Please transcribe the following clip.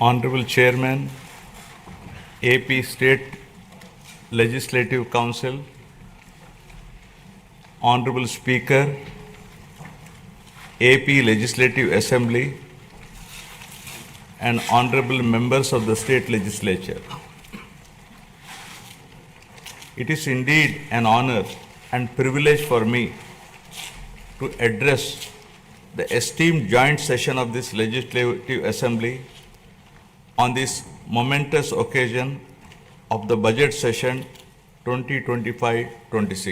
Honorable Chairman, AP State Legislative Council, Honorable Speaker, AP Legislative Assembly, and Honorable Members of the State Legislature. It is indeed an honor and privilege for me to address the esteemed joint session of this Legislative Assembly on this momentous occasion of the budget session 2025-26.